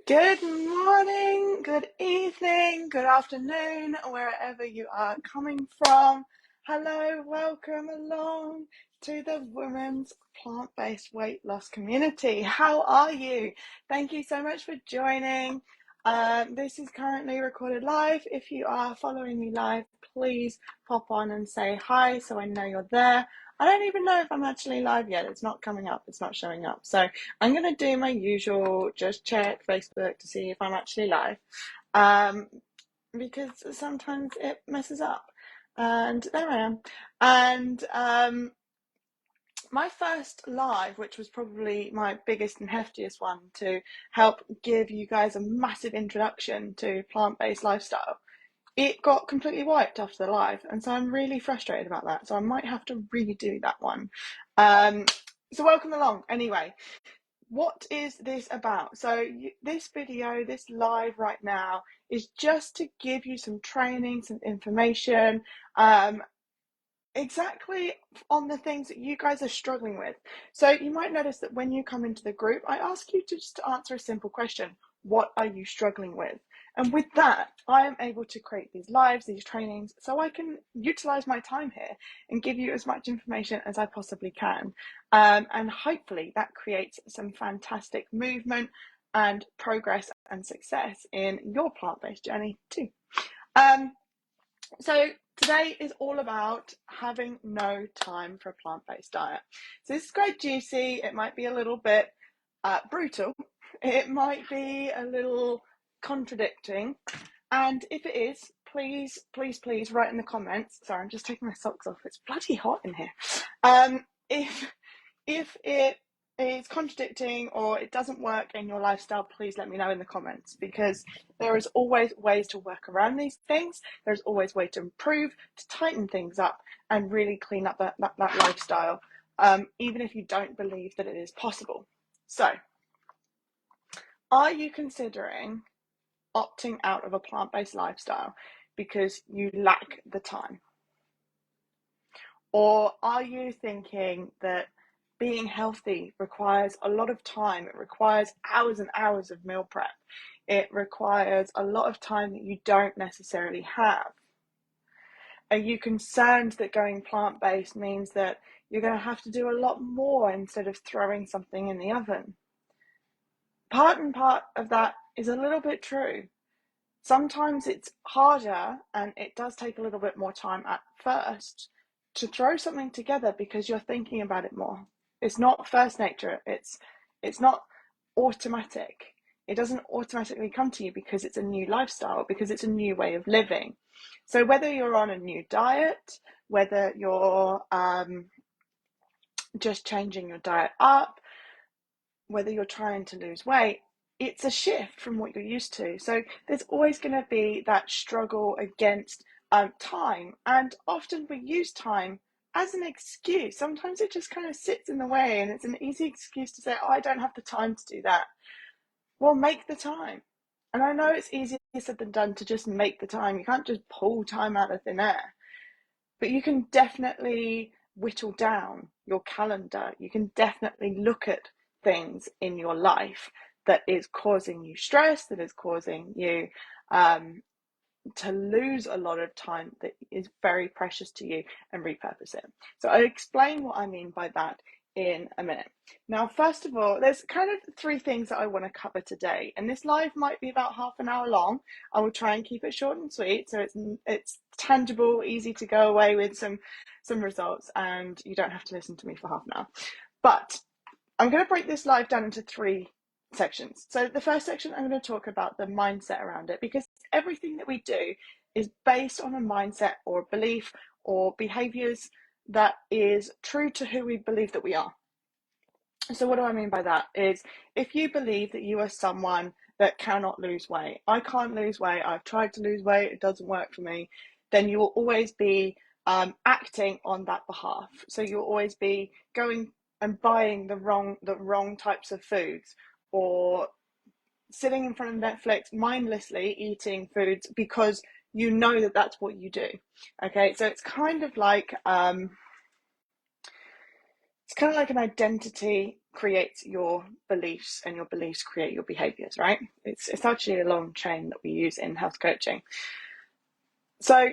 Good morning, good evening, good afternoon, wherever you are coming from. Hello, welcome along to the Women's Plant-Based Weight Loss Community. How are you? Thank you so much for joining. This is currently recorded live. If you are following me live, please pop on and say hi so I know you're there. I don't even know if I'm actually live yet. It's not coming up. It's not showing up. So I'm going to do my usual, just check Facebook to see if I'm actually live, because sometimes it messes up. And there I am. And my first live, which was probably my biggest and heftiest one to help give you guys a massive introduction to plant-based lifestyle, it got completely wiped after the live. And so I'm really frustrated about that. So I might have to redo that one. So welcome along. Anyway, what is this about? So this video, this live right now, is just to give you some training, some information, exactly on the things that you guys are struggling with. So you might notice that when you come into the group, I ask you to just answer a simple question. What are you struggling with? And with that, I am able to create these lives, these trainings, so I can utilize my time here and give you as much information as I possibly can. And hopefully that creates some fantastic movement and progress and success in your plant-based journey too. So today is all about having no time for a plant-based diet. So this is quite juicy. It might be a little bit brutal. It might be a little contradicting. And if it is, please, please, please write in the comments. Sorry, I'm just taking my socks off. It's bloody hot in here. If it is contradicting or it doesn't work in your lifestyle, please let me know in the comments, because there is always ways to work around these things. There's always ways to improve, to tighten things up and really clean up that lifestyle, even if you don't believe that it is possible. So, are you considering opting out of a plant-based lifestyle because you lack the time? Or are you thinking that being healthy requires a lot of time? It requires hours and hours of meal prep. It requires a lot of time that you don't necessarily have. Are you concerned that going plant-based means that you're going to have to do a lot more instead of throwing something in the oven? Part of that is a little bit true. Sometimes it's harder and it does take a little bit more time at first to throw something together because you're thinking about it more. It's not first nature. It's not automatic. It doesn't automatically come to you because it's a new lifestyle, because it's a new way of living. So whether you're on a new diet, whether you're just changing your diet up, whether you're trying to lose weight, it's a shift from what you're used to. So there's always going to be that struggle against time. And often we use time as an excuse. Sometimes it just kind of sits in the way and it's an easy excuse to say, oh, I don't have the time to do that. Well, make the time. And I know it's easier said than done to just make the time. You can't just pull time out of thin air. But you can definitely whittle down your calendar. You can definitely look at things in your life that is causing you stress, that is causing you to lose a lot of time that is very precious to you, and repurpose it. So I'll explain what I mean by that in a minute. Now, first of all, there's kind of three things that I want to cover today, and this live might be about half an hour long. I will try and keep it short and sweet so it's tangible, easy to go away with some results, and you don't have to listen to me for half an hour. But I'm going to break this live down into three sections. So the first section, I'm going to talk about the mindset around it, because everything that we do is based on a mindset or a belief or behaviors that is true to who we believe that we are. So what do I mean by that is, if you believe that you are someone that cannot lose weight, I can't lose weight, I've tried to lose weight, it doesn't work for me, then you will always be acting on that behalf. So you'll always be going and buying the wrong types of foods, or sitting in front of Netflix mindlessly eating foods because you know that that's what you do. Okay, so it's kind of like It's kind of like an identity creates your beliefs and your beliefs create your behaviors, right? It's actually a long chain that we use in health coaching. So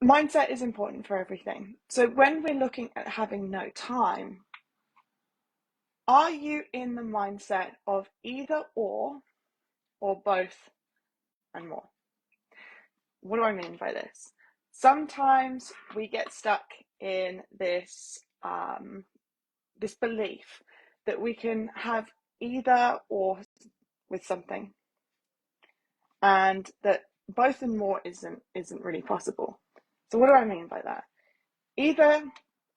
mindset is important for everything. So when we're looking at having no time, are you in the mindset of either or both and more? What do I mean by this? Sometimes we get stuck in this this belief that we can have either or with something, and that both and more isn't really possible. So what do I mean by that? Either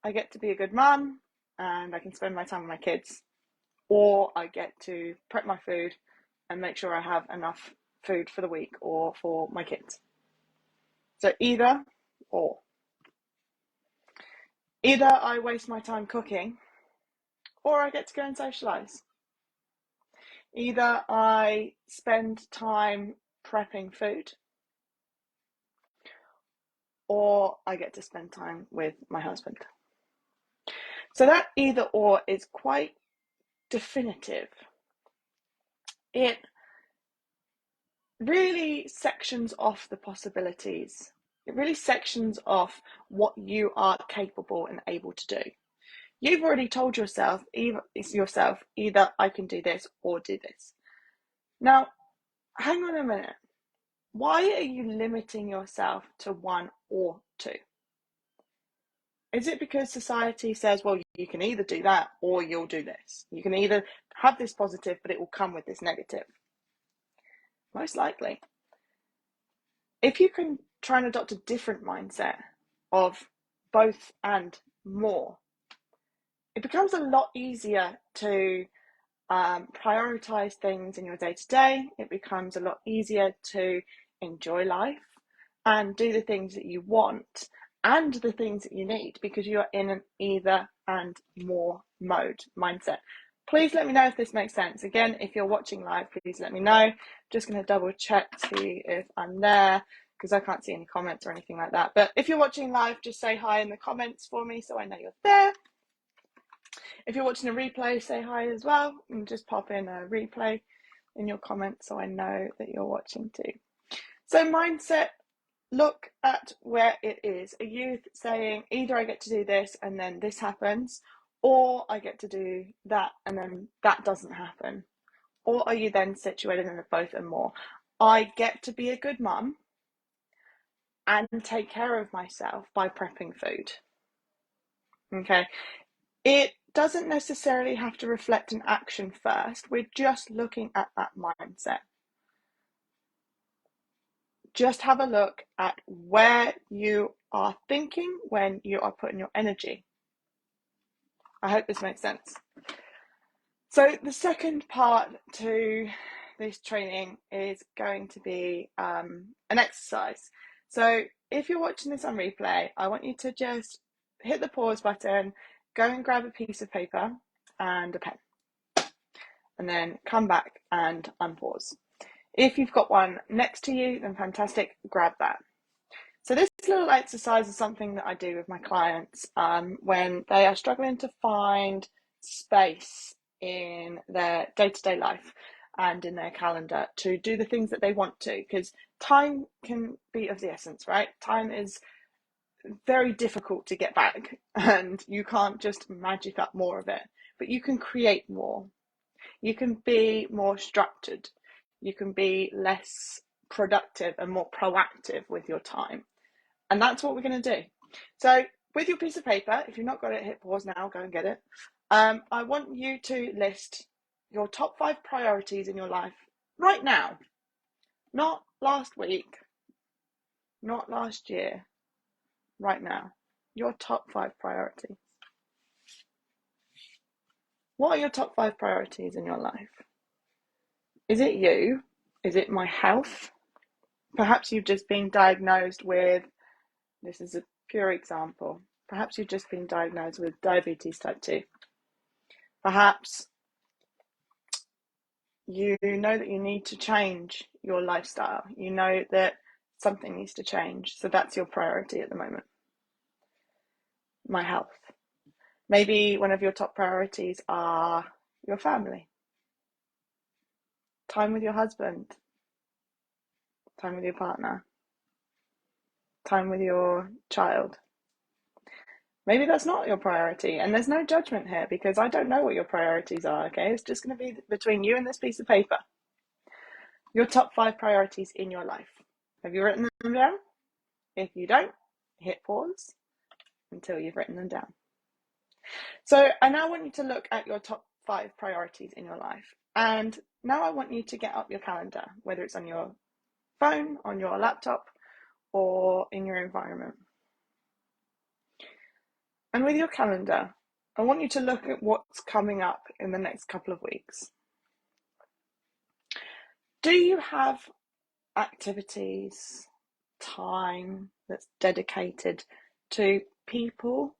I get to be a good mum and I can spend my time with my kids, or I get to prep my food and make sure I have enough food for the week or for my kids. So either or. Either I waste my time cooking, or I get to go and socialise. Either I spend time prepping food, or I get to spend time with my husband. So that either or is quite definitive. It really sections off the possibilities. It really sections off what you are capable and able to do. You've already told yourself, either I can do this or do this. Now, hang on a minute. Why are you limiting yourself to one or two? Is it because society says, well, you can either do that or you'll do this? You can either have this positive, but it will come with this negative. Most likely. If you can try and adopt a different mindset of both and more, it becomes a lot easier to prioritize things in your day-to-day. It becomes a lot easier to enjoy life and do the things that you want and the things that you need, because you're in an either and more mode mindset. Please let me know if this makes sense. Again, if you're watching live, please let me know. Just going to double check to see if I'm there, because I can't see any comments or anything like that. But if you're watching live, just say hi in the comments for me so I know you're there. If you're watching a replay, say hi as well, and just pop in a replay in your comments so I know that you're watching too. So mindset, look at where it is. Are you saying either I get to do this and then this happens, or I get to do that and then that doesn't happen? Or are you then situated in both and more? I get to be a good mum and take care of myself by prepping food. Okay. It doesn't necessarily have to reflect an action first. We're just looking at that mindset. Just have a look at where you are thinking when you are putting your energy. I hope this makes sense. So the second part to this training is going to be an exercise. So if you're watching this on replay, I want you to just hit the pause button, go and grab a piece of paper and a pen, and then come back and unpause. If you've got one next to you, then fantastic, grab that. So this little exercise is something that I do with my clients when they are struggling to find space in their day-to-day life and in their calendar to do the things that they want to, because time can be of the essence, right? Time is very difficult to get back and you can't just magic up more of it, but you can create more. You can be more structured. You can be less productive and more proactive with your time. And that's what we're going to do. So with your piece of paper, if you've not got it, hit pause now, go and get it. I want you to list your top 5 priorities in your life right now. Not last week, not last year, right now. Your top 5 priorities. What are your top 5 priorities in your life? Is it you? Is it my health? Perhaps you've just been diagnosed with, this is a pure example, perhaps you've just been diagnosed with diabetes type 2. Perhaps you know that you need to change your lifestyle. You know that something needs to change. So that's your priority at the moment. My health. Maybe one of your top priorities are your family, time with your husband, time with your partner, time with your child. Maybe that's not your priority, and there's no judgment here because I don't know what your priorities are, okay? It's just going to be between you and this piece of paper. Your top 5 priorities in your life. Have you written them down? If you don't, hit pause until you've written them down. So I now want you to look at your top 5 priorities in your life. And now I want you to get up your calendar, whether it's on your phone, on your laptop, or in your environment. And with your calendar, I want you to look at what's coming up in the next couple of weeks. Do you have activities, time that's dedicated to people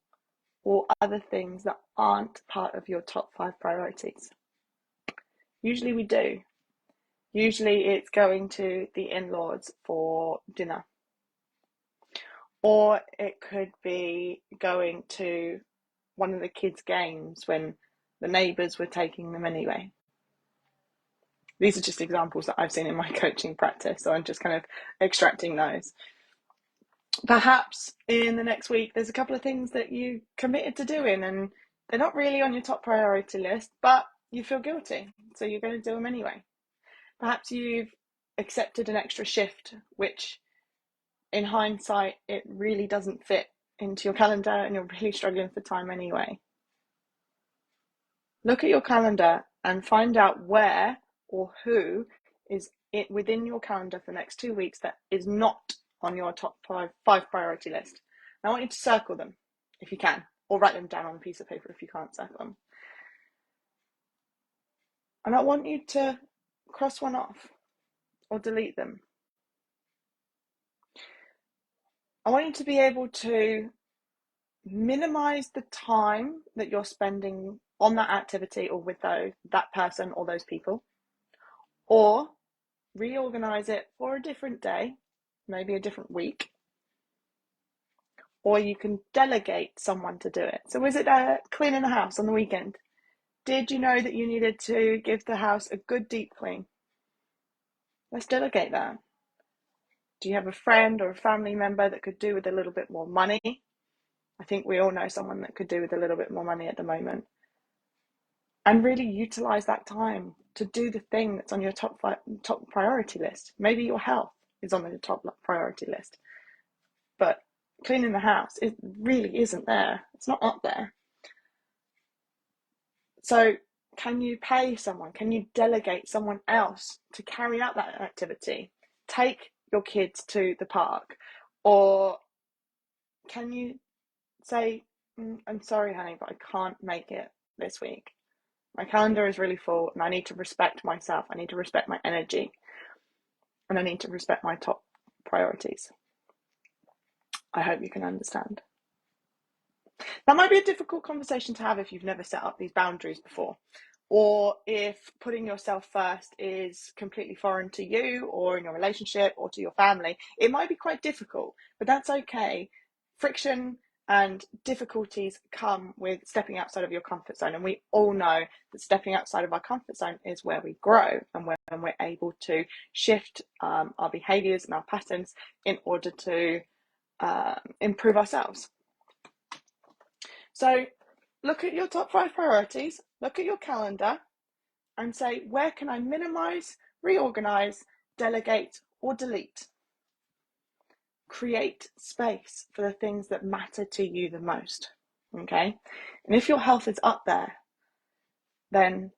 or other things that aren't part of your top 5 priorities? Usually we do. Usually it's going to the in-laws for dinner. Or it could be going to one of the kids' games when the neighbours were taking them anyway. These are just examples that I've seen in my coaching practice, so I'm just kind of extracting those. Perhaps in the next week, there's a couple of things that you committed to doing and they're not really on your top priority list, but you feel guilty, so you're going to do them anyway. Perhaps you've accepted an extra shift, which in hindsight, it really doesn't fit into your calendar and you're really struggling for time anyway. Look at your calendar and find out where or who is it within your calendar for the next 2 weeks that is not on your top five priority list. And I want you to circle them if you can, or write them down on a piece of paper if you can't circle them. And I want you to cross one off or delete them. I want you to be able to minimize the time that you're spending on that activity or with that person or those people, or reorganize it for a different day, maybe a different week, or you can delegate someone to do it. So is it cleaning the house on the weekend? Did you know that you needed to give the house a good deep clean? Let's delegate that. Do you have a friend or a family member that could do with a little bit more money? I think we all know someone that could do with a little bit more money at the moment. And really utilize that time to do the thing that's on your top priority list. Maybe your health is on the top priority list, but cleaning the house, it really isn't there. It's not up there. So can you pay someone? Can you delegate someone else to carry out that activity? Take your kids to the park, or can you say, I'm sorry, honey, but I can't make it this week. My calendar is really full and I need to respect myself. I need to respect my energy and I need to respect my top priorities. I hope you can understand. That might be a difficult conversation to have if you've never set up these boundaries before, or if putting yourself first is completely foreign to you or in your relationship or to your family. It might be quite difficult, but that's okay. Friction and difficulties come with stepping outside of your comfort zone. And we all know that stepping outside of our comfort zone is where we grow and when we're able to shift our behaviors and our patterns in order to improve ourselves. So look at your top 5 priorities, look at your calendar and say, where can I minimize, reorganize, delegate, or delete? Create space for the things that matter to you the most, okay? And if your health is up there, then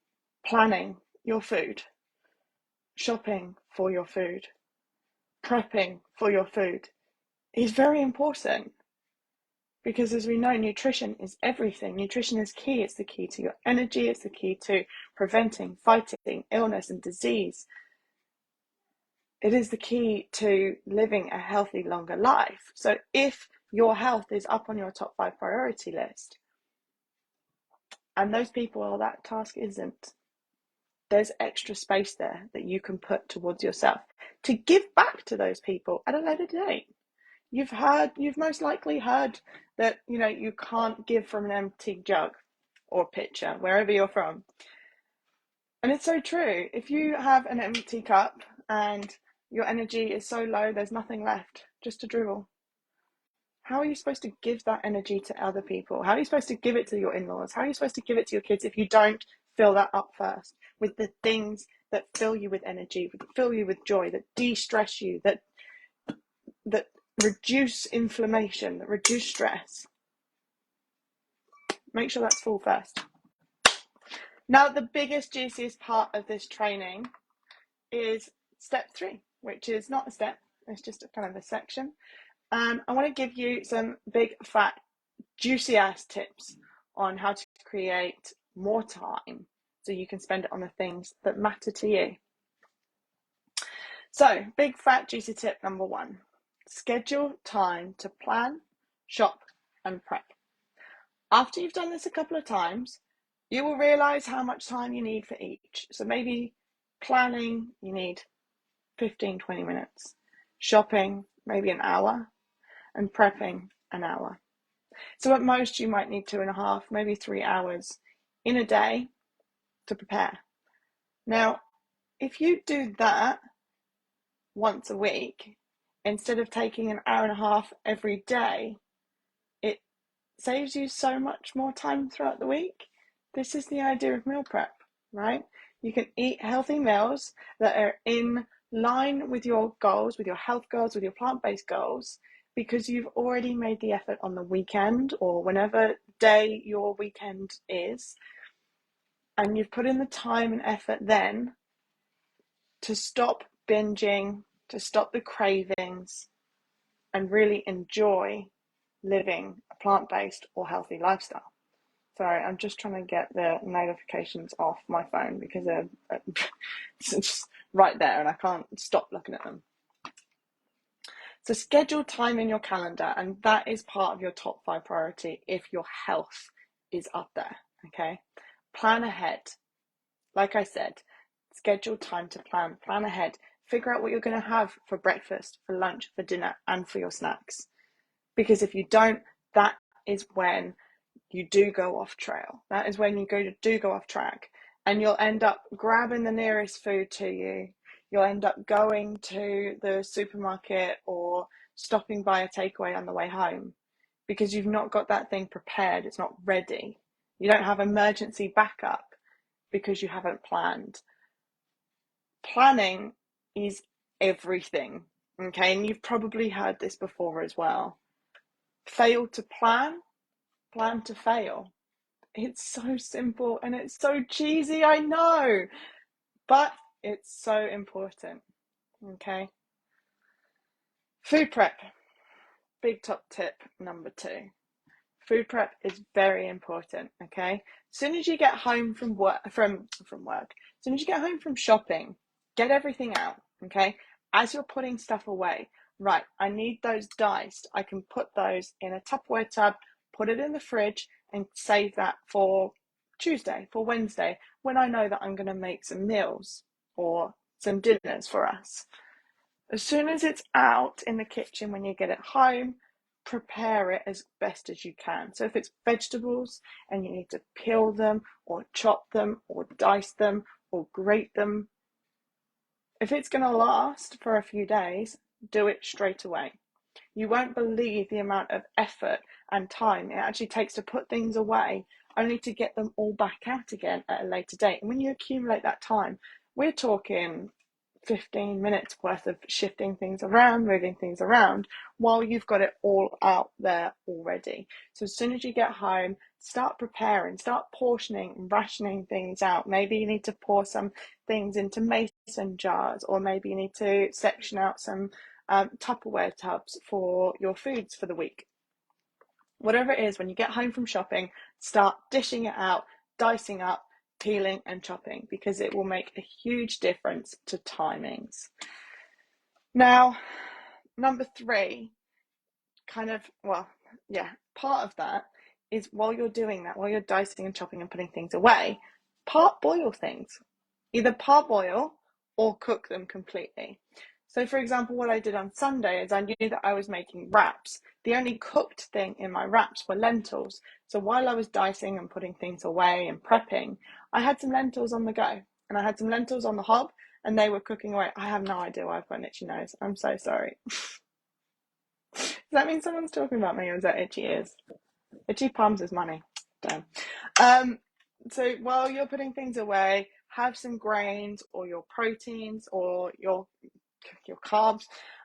planning your food, shopping for your food, prepping for your food is very important. Because as we know, nutrition is everything. Nutrition is key. It's the key to your energy. It's the key to preventing, fighting illness and disease. It is the key to living a healthy, longer life. So if your health is up on your top 5 priority list, and those people or that task isn't, there's extra space there that you can put towards yourself to give back to those people at a later date. You've most likely heard that, you can't give from an empty jug or pitcher, wherever you're from. And it's so true. If you have an empty cup and your energy is so low, there's nothing left, just to dribble. How are you supposed to give that energy to other people? How are you supposed to give it to your in-laws? How are you supposed to give it to your kids if you don't fill that up first with the things that fill you with energy, that fill you with joy, that de-stress you, that reduce inflammation, that reduce stress? Make sure that's full first. Now, the biggest, juiciest part of this training is step 3, which is not a step, it's just a kind of a section. I want to give you some big, fat, juicy ass tips on how to create more time so you can spend it on the things that matter to you. So, big, fat, juicy tip number 1: schedule time to plan, shop, and prep. After you've done this a couple of times, you will realize how much time you need for each. So maybe planning, you need 15-20 minutes. Shopping, maybe an hour. And prepping, an hour. So at most, you might need 2.5, maybe 3 hours in a day to prepare. Now, if you do that once a week, instead of taking an hour and a half every day, it saves you so much more time throughout the week. This is the idea of meal prep, right? You can eat healthy meals that are in line with your goals, with your health goals, with your plant-based goals, because you've already made the effort on the weekend or whenever day your weekend is, and you've put in the time and effort then to stop binging, to stop the cravings, and really enjoy living a plant-based or healthy lifestyle. Sorry, I'm just trying to get the notifications off my phone because they're just right there and I can't stop looking at them. So schedule time in your calendar, and that is part of your top 5 priority if your health is up there, okay? Plan ahead. Like I said, schedule time to plan ahead. Figure out what you're going to have for breakfast, for lunch, for dinner, and for your snacks. Because if you don't, that is when you do go off trail. That is when you do go off track, and you'll end up grabbing the nearest food to you. You'll end up going to the supermarket or stopping by a takeaway on the way home because you've not got that thing prepared. It's not ready. You don't have emergency backup because you haven't planned. Planning is everything, okay? And you've probably heard this before as well. Fail to plan, plan to fail. It's so simple and it's so cheesy, I know, but it's so important, okay? Food prep, big top tip number 2. Food prep is very important, okay? As soon as you get home from work, as soon as you get home from shopping, get everything out, okay? As you're putting stuff away, right, I need those diced. I can put those in a Tupperware tub, put it in the fridge, and save that for Tuesday, for Wednesday, when I know that I'm going to make some meals or some dinners for us. As soon as it's out in the kitchen when you get it home, prepare it as best as you can. So if it's vegetables and you need to peel them or chop them or dice them or grate them, if it's going to last for a few days, do it straight away. You won't believe the amount of effort and time it actually takes to put things away only to get them all back out again at a later date. And when you accumulate that time, we're talking 15 minutes worth of shifting things around, moving things around, while you've got it all out there already. So as soon as you get home, start preparing, start portioning and rationing things out. Maybe you need to pour some things into mason jars, or maybe you need to section out some Tupperware tubs for your foods for the week. Whatever it is, when you get home from shopping, start dishing it out, dicing up, peeling and chopping, because it will make a huge difference to timings. Now, number 3, part of that is while you're doing that, while you're dicing and chopping and putting things away, part boil things. Either part boil or cook them completely. So, for example, what I did on Sunday is I knew that I was making wraps. The only cooked thing in my wraps were lentils. So while I was dicing and putting things away and prepping, I had some lentils on the go, and I had some lentils on the hob, and they were cooking away. I have no idea why I've got an itchy nose. I'm so sorry. Does that mean someone's talking about me, or is that itchy ears? Itchy palms is money. Damn. So while you're putting things away, have some grains or your proteins or your carbs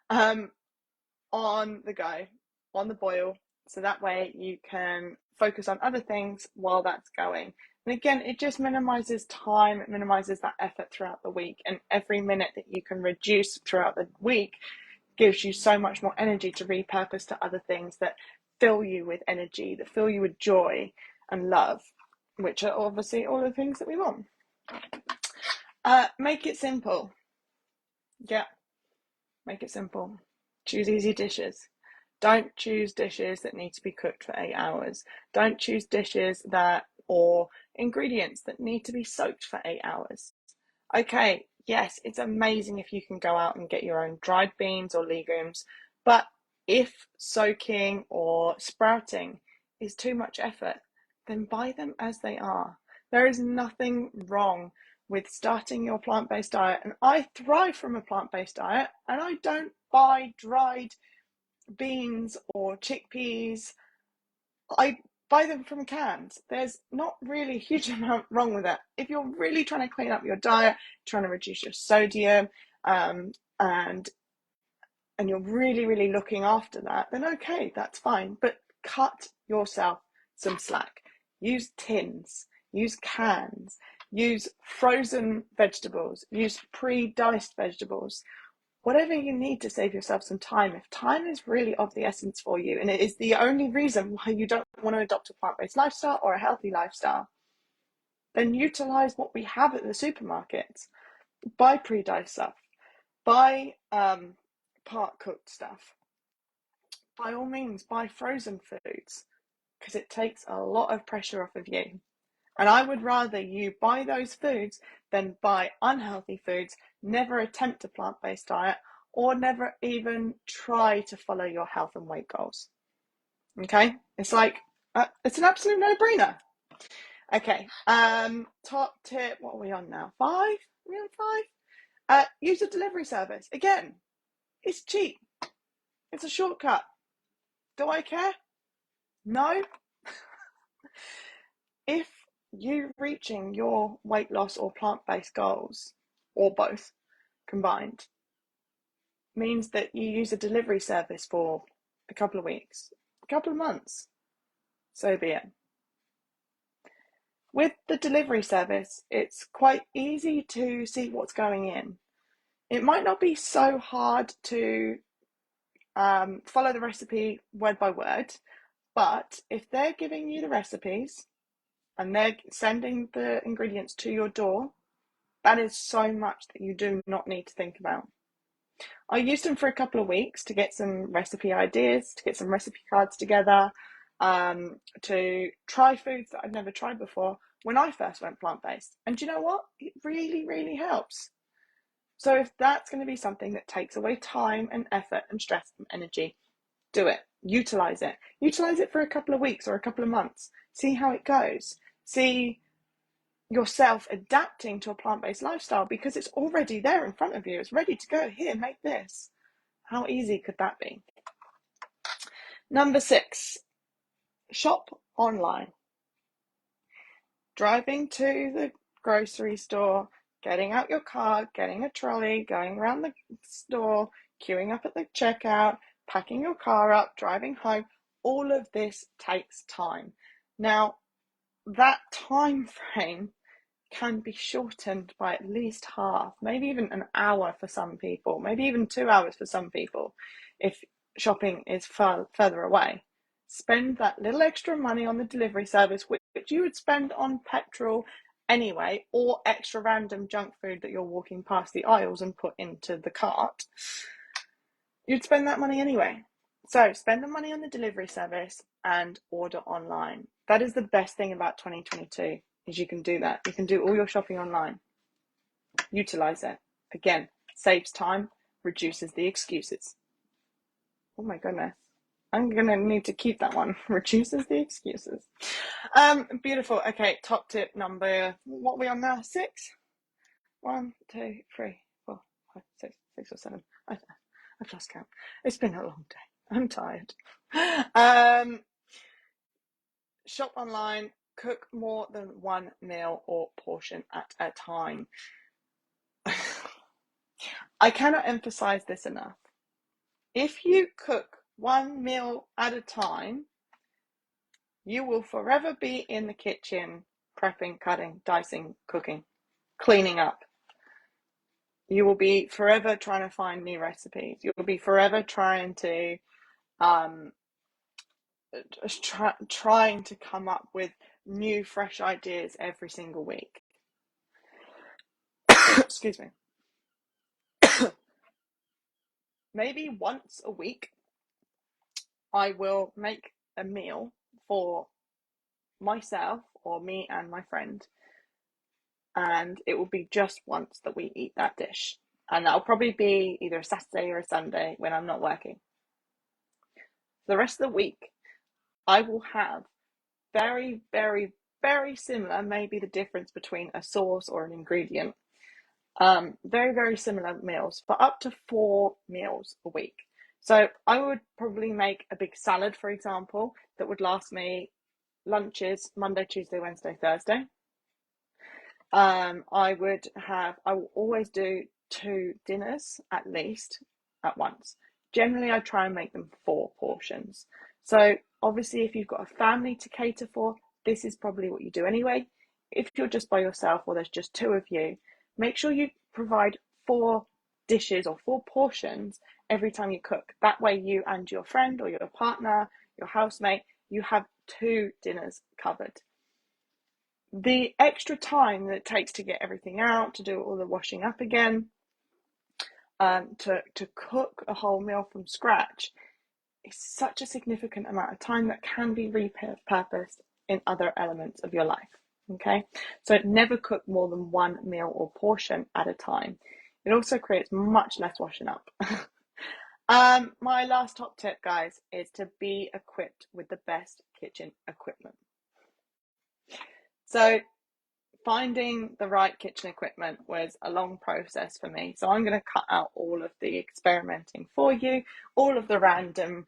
on the go, on the boil, so that way you can focus on other things while that's going. And again, it just minimizes time, it minimizes that effort throughout the week, and every minute that you can reduce throughout the week gives you so much more energy to repurpose to other things that fill you with energy, that fill you with joy and love, which are obviously all the things that we want. Make it simple. Yeah, make it simple. Choose easy dishes. Don't choose dishes that need to be cooked for 8 hours. Don't choose dishes or ingredients that need to be soaked for 8 hours. Okay, yes, it's amazing if you can go out and get your own dried beans or legumes, but if soaking or sprouting is too much effort, then buy them as they are. There is nothing wrong with starting your plant-based diet, and I thrive from a plant-based diet, and I don't buy dried beans or chickpeas. I buy them from cans. There's not really a huge amount wrong with that. If you're really trying to clean up your diet, trying to reduce your sodium, and you're really, really looking after that, then okay, that's fine. But cut yourself some slack. Use tins, use cans, use frozen vegetables, use pre-diced vegetables. Whatever you need to save yourself some time. If time is really of the essence for you, and it is the only reason why you don't want to adopt a plant-based lifestyle or a healthy lifestyle, then utilize what we have at the supermarkets. Buy pre-diced stuff. Buy part cooked stuff. By all means, buy frozen foods, because it takes a lot of pressure off of you. And I would rather you buy those foods than buy unhealthy foods, never attempt a plant-based diet, or never even try to follow your health and weight goals. Okay? It's like, it's an absolute no-brainer. Okay, top tip, what are we on now? 5? Are we on 5? Use a delivery service. Again, it's cheap. It's a shortcut. Do I care? No. If you reaching your weight loss or plant-based goals, or both combined, means that you use a delivery service for a couple of weeks, a couple of months, so be it. With the delivery service, it's quite easy to see what's going in. It might not be so hard to follow the recipe word by word, but if they're giving you the recipes and they're sending the ingredients to your door, that is so much that you do not need to think about. I used them for a couple of weeks to get some recipe ideas, to get some recipe cards together, to try foods that I've never tried before when I first went plant-based. And do you know what? It really, really helps. So if that's going to be something that takes away time and effort and stress and energy, do it. Utilize it. Utilize it for a couple of weeks or a couple of months. See how it goes. See yourself adapting to a plant-based lifestyle, because it's already there in front of you. It's ready to go. Here, make this. How easy could that be? Number 6, shop online. Driving to the grocery store, getting out your car, getting a trolley, going around the store, queuing up at the checkout, packing your car up, driving home, all of this takes time. Now, that time frame can be shortened by at least half, maybe even an hour for some people, maybe even 2 hours for some people, if shopping is further away. Spend that little extra money on the delivery service, which you would spend on petrol anyway, or extra random junk food that you're walking past the aisles and put into the cart. You'd spend that money anyway. So spend the money on the delivery service and order online. That is the best thing about 2022, is you can do that. You can do all your shopping online. Utilize it. Again, saves time reduces the excuses. Oh my goodness. I'm going to need to keep that one. Reduces the excuses. Beautiful. Okay, top tip number, what are we on now? 6? 1, 2, 3, 4, 5, 6 or 7. I've lost count. It's been a long day. I'm tired. Shop online. Cook more than one meal or portion at a time. I cannot emphasize this enough. If you cook one meal at a time, you will forever be in the kitchen prepping, cutting, dicing, cooking, cleaning up. You will be forever trying to find new recipes. You'll be forever trying to trying to come up with new, fresh ideas every single week. Excuse me. Maybe once a week, I will make a meal for myself or me and my friend, and it will be just once that we eat that dish, and that'll probably be either a Saturday or a Sunday when I'm not working. The rest of the week, I will have very, very, very similar, maybe the difference between a sauce or an ingredient, very, very similar meals for up to 4 meals a week. So I would probably make a big salad, for example, that would last me lunches Monday, Tuesday, Wednesday, Thursday. I will always do 2 dinners at least at once. Generally, I try and make them 4 portions. So obviously, if you've got a family to cater for, this is probably what you do anyway. If you're just by yourself or there's just 2 of you, make sure you provide 4 dishes or 4 portions every time you cook. That way you and your friend or your partner, your housemate, you have 2 dinners covered. The extra time that it takes to get everything out, to do all the washing up again, to cook a whole meal from scratch, is such a significant amount of time that can be repurposed in other elements of your life. Okay, so never cook more than 1 meal or portion at a time. It also creates much less washing up. My last top tip, guys, is to be equipped with the best kitchen equipment. So finding the right kitchen equipment was a long process for me. So I'm going to cut out all of the experimenting for you, all of the random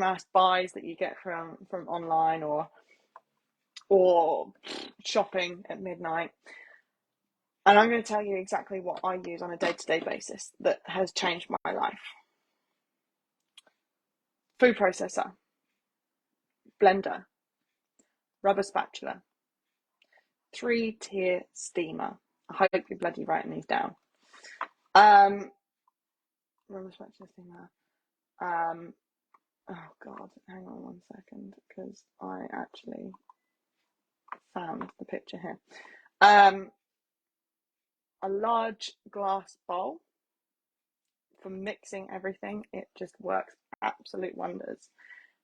ass buys that you get from online or shopping at midnight. And I'm going to tell you exactly what I use on a day-to-day basis that has changed my life. Food processor, blender, rubber spatula, 3-tier steamer. I hope you're bloody writing these down. Rubber spatula, steamer. Oh God, hang on 1 second, because I actually found the picture here. A large glass bowl for mixing everything. It just works absolute wonders.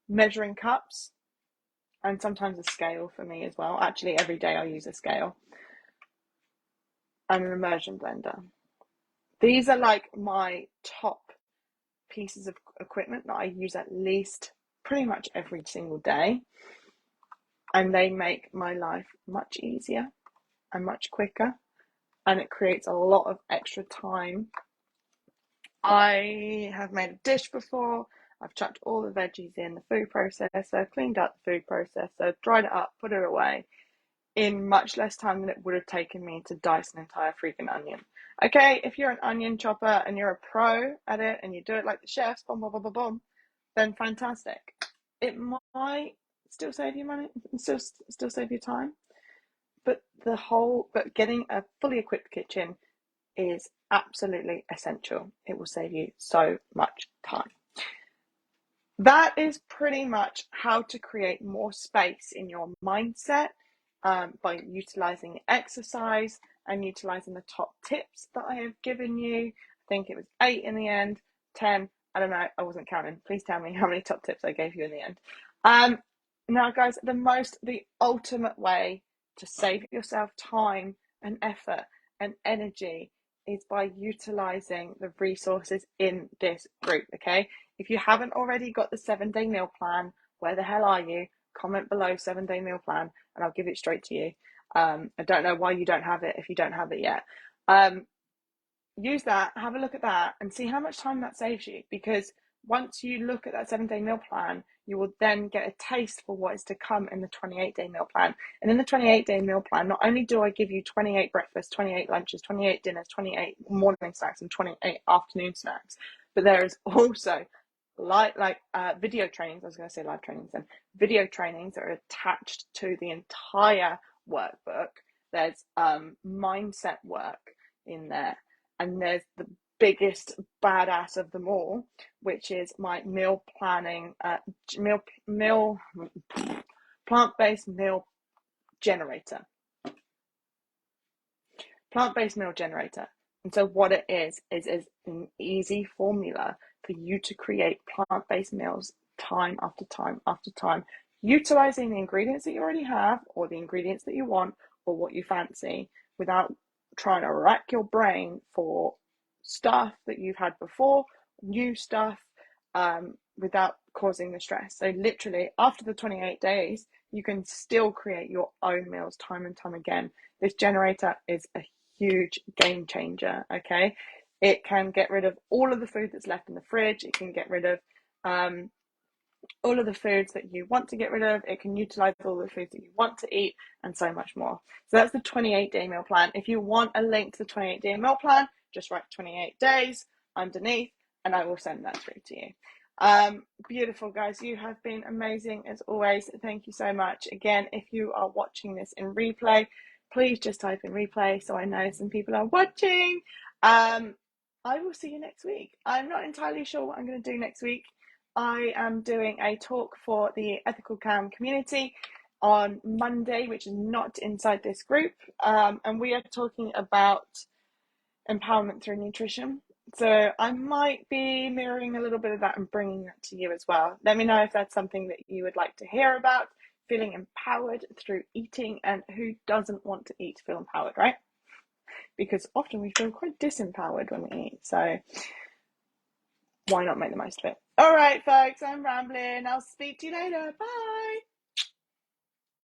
Measuring cups, and sometimes a scale for me as well. Actually, every day I use a scale. And an immersion blender. These are like my top pieces of equipment that I use at least pretty much every single day. And they make my life much easier and much quicker. And it creates a lot of extra time. I have made a dish before. I've chucked all the veggies in the food processor, cleaned out the food processor, dried it up, put it away in much less time than it would have taken me to dice an entire freaking onion. Okay, if you're an onion chopper and you're a pro at it and you do it like the chefs, boom, boom, boom, boom, boom, then fantastic. It might still save you money, still save you time, but getting a fully equipped kitchen is absolutely essential. It will save you so much time. That is pretty much how to create more space in your mindset by utilizing exercise and utilizing the top tips that I have given you. I think it was 8 in the end, 10. I don't know. I wasn't counting. Please tell me how many top tips I gave you in the end. Now, guys, the ultimate way to save yourself time and effort and energy is by utilizing the resources in this group, okay? If you haven't already got the 7-day meal plan, where the hell are you? Comment below 7-day meal plan and I'll give it straight to you. I don't know why you don't have it if you don't have it yet. Use that, have a look at that, and see how much time that saves you. Because once you look at that 7-day meal plan, you will then get a taste for what is to come in the 28-day meal plan. And in the 28-day meal plan, not only do I give you 28 breakfasts, 28 lunches, 28 dinners, 28 morning snacks, and 28 afternoon snacks, but there is also video trainings. I was going to say live trainings then. Video trainings that are attached to the entire workbook. There's mindset work in there. And there's the biggest badass of them all, which is my meal planning, plant-based meal generator. Plant-based meal generator. And so what it is an easy formula for you to create plant-based meals time after time after time, utilizing the ingredients that you already have or the ingredients that you want or what you fancy without trying to rack your brain for stuff that you've had before, new stuff, without causing the stress. So literally after the 28 days, you can still create your own meals time and time again. This generator is a huge game changer, okay? It can get rid of all of the food that's left in the fridge. It can get rid of all of the foods that you want to get rid of. It can utilize all the foods that you want to eat and so much more. So that's the 28-day meal plan. If you want a link to the 28-day meal plan, just write 28 days underneath and I will send that through to you. Beautiful, guys. You have been amazing as always. Thank you so much. Again, if you are watching this in replay, please just type in replay so I know some people are watching. I will see you next week. I'm not entirely sure what I'm going to do next week. I am doing a talk for the Ethical Cam community on Monday, which is not inside this group. And we are talking about empowerment through nutrition. So I might be mirroring a little bit of that and bringing that to you as well. Let me know if that's something that you would like to hear about, feeling empowered through eating, and who doesn't want to eat to feel empowered, right? Because often we feel quite disempowered when we eat. So why not make the most of it? All right, folks, I'm rambling. I'll speak to you later. Bye.